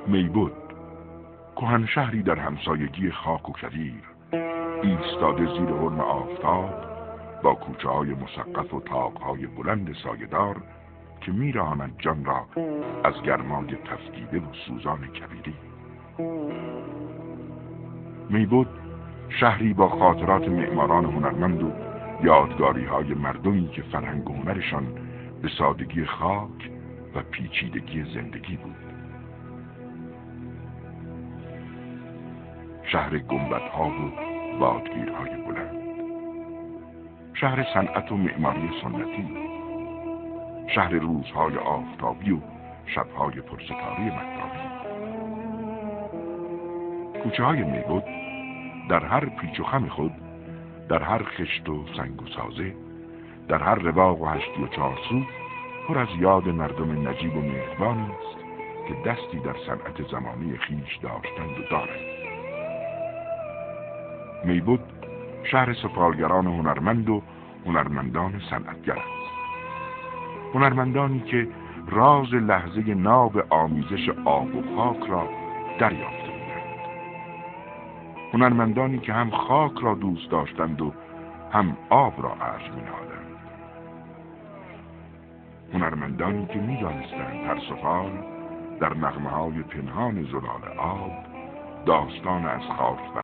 میبود، کهنشهری در همسایگی خاک و کویر، ایستاده زیر حرم آفتاب با کوچه‌های مسقف و طاق‌های بلند سایه‌دار که می‌راند جان را از گرمای تفگیده و سوزان کبیری. میبود شهری با خاطرات معماران هنرمند و یادگاری‌های مردمی که فرهنگ و هنرشان به سادگی خاک و پیچیدگی زندگی بود. شهر گنبدها و بادگیرهای بلند، شهر صنعت و معماری سنتی، شهر روزهای آفتابی و شبهای پرستاره مهتابی. کوچه‌های میبود در هر پیچ و خم خود، در هر خشت و سنگ و سازه، در هر رواق و هشتی و چارسو پر از یاد مردم نجیب و مهربانی است که دستی در صنعت زمانی خویش داشتند و دارند. میبود شهر سفالگران هنرمند و هنرمندان صنعتگر است. هنرمندانی که راز لحظه ناب آمیزش آب و خاک را دریافته بودند. هنرمندانی که هم خاک را دوست داشتند و هم آب را ارج می‌نهادند. هنرمندانی که می‌دانستند هر سفال در نغمه‌های پنهان زلال آب داستان از خاک